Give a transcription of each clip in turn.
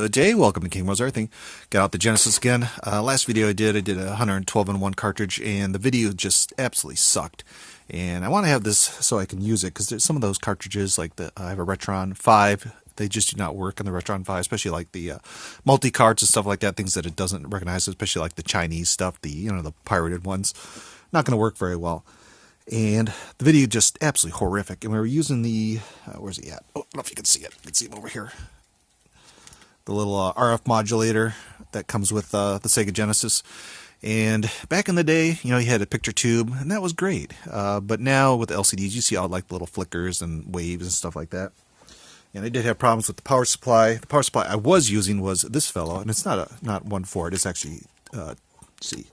Good day, welcome to kingwilliamruleseverything. Got out the Genesis again. Last video I did a 112-in-1 cartridge, and the video just absolutely sucked. And I want to have this so I can use it, because there's some of those cartridges, like I have a Retron 5, they just do not work on the Retron 5, especially like the multi-carts and stuff like that, things that it doesn't recognize, especially like the Chinese stuff, the pirated ones. Not going to work very well. And the video just absolutely horrific. And we were using the, where's he at? Oh, I don't know if you can see it. You can see him over here. The little RF modulator that comes with the Sega Genesis. And back in the day, you had a picture tube, and that was great. But now with LCDs, you see all like little flickers and waves and stuff like that. And I did have problems with the power supply. The power supply I was using was this fellow, and it's not 1.4. It's actually, let's see,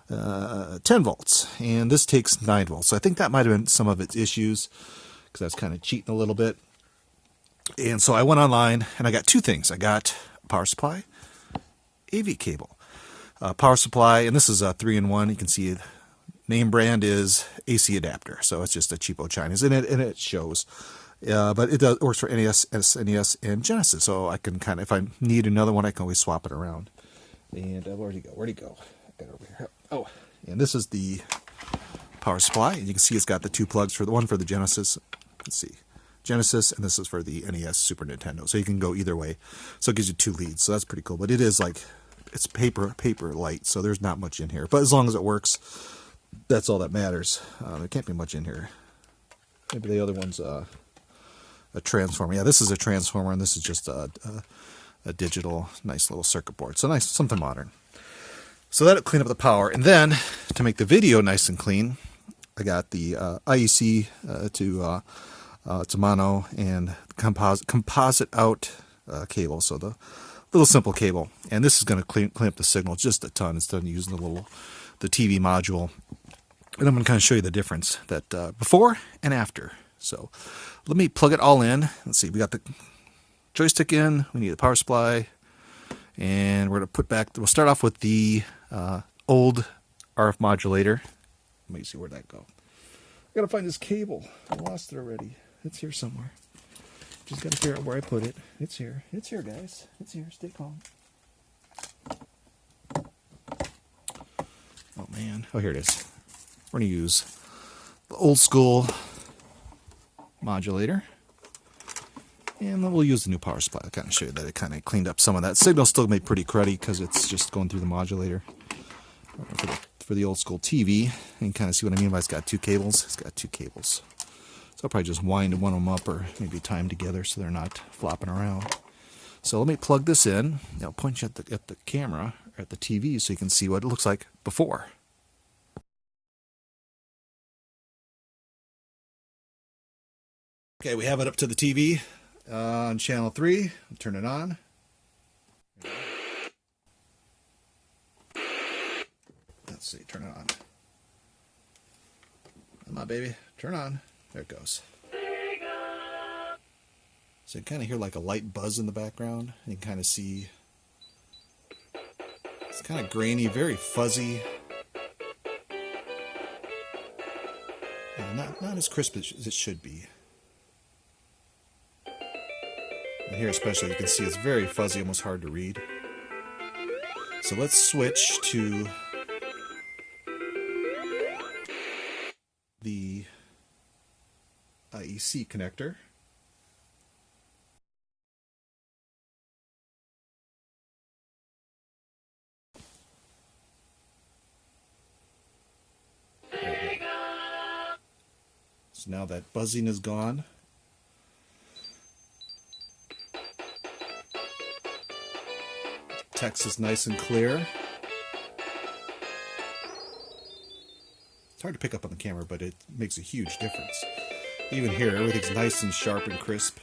10 volts. And this takes 9 volts. So I think that might have been some of its issues, because I was kind of cheating a little bit. And so I went online and I got two things. I got a power supply, AV cable, power supply, and this is a 3-in-1. You can see name brand is AC adapter, so it's just a cheapo Chinese, and it shows. But it works for NES, SNES, and Genesis, so I can kind of, if I need another one, I can always swap it around. And where'd he go? Where'd he go? I got it over here. Oh, and this is the power supply, and you can see it's got the two plugs for the one for the Genesis. Let's see. Genesis, and this is for the NES Super Nintendo, so you can go either way. So it gives you two leads, so that's pretty cool. But it is like, it's paper light, so there's not much in here. But as long as it works, that's all that matters. There can't be much in here. Maybe the other one's a transformer. Yeah, this is a transformer, and this is just a digital, nice little circuit board. So nice, something modern. So that'll clean up the power. And then, to make the video nice and clean, I got the IEC to mono and composite out cable, so the little simple cable, and this is going to clean up the signal just a ton instead of using the TV module. And I'm going to kind of show you the difference that before and after. So let me plug it all in. Let's see, we got the joystick in, we need the power supply, and we're going to put back, we'll start off with the old RF modulator. Let me see where'd that go. I gotta find this cable. I lost it already. It's here somewhere. Just gotta figure out where I put it. It's here. It's here, guys. It's here. Stay calm. Oh, man. Oh, here it is. We're gonna use the old school modulator. And then we'll use the new power supply. I'll kind of show you that it kind of cleaned up some of that. Signal still made pretty cruddy because it's just going through the modulator. For the old school TV, and you can kind of see what I mean by it's got two cables. It's got two cables. So I'll probably just wind one of them up, or maybe tie them together so they're not flopping around. So let me plug this in. I'll point you at the camera, or at the TV, so you can see what it looks like before. Okay, we have it up to the TV on channel 3. I'll turn it on. Let's see, turn it on. Come on, baby. Turn on. There it goes. So you kind of hear like a light buzz in the background. You can kind of see it's kind of grainy, very fuzzy. And not as crisp as it should be. And here especially you can see it's very fuzzy, almost hard to read. So let's switch to the IEC connector. So now that buzzing is gone. Text is nice and clear. It's hard to pick up on the camera, but it makes a huge difference. Even here, everything's nice and sharp and crisp.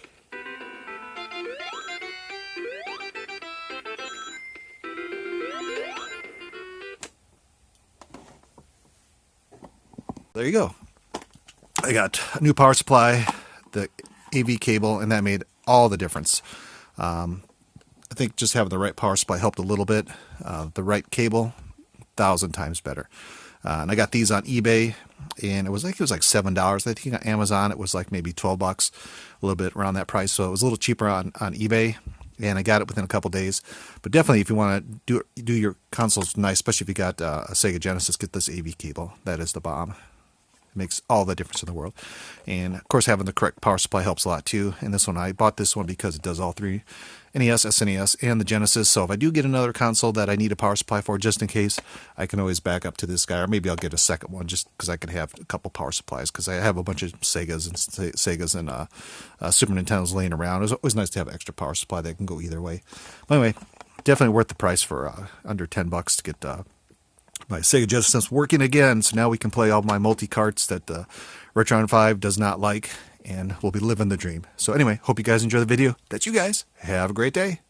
There you go. I got a new power supply, the AV cable, and that made all the difference. I think just having the right power supply helped a little bit. The right cable, 1,000 times better. And I got these on eBay, and it was like $7. I think on Amazon it was like maybe $12, a little bit around that price. So it was a little cheaper on eBay. and I got it within a couple days. But definitely, if you want to do your consoles nice, especially if you got a Sega Genesis, get this AV cable. That is the bomb. It makes all the difference in the world. And of course, having the correct power supply helps a lot too. And this one, I bought this one because it does all three: NES, SNES, and the Genesis. So if I do get another console that I need a power supply for, just in case, I can always back up to this guy, or maybe I'll get a second one just because I can have a couple power supplies, because I have a bunch of Segas and Super Nintendos laying around. It's always nice to have an extra power supply that can go either way. But anyway, definitely worth the price for under $10 to get my Sega Genesis working again. So now we can play all my multi-carts that Retron 5 does not like, and we'll be living the dream. So anyway, hope you guys enjoy the video. That's you guys. Have a great day.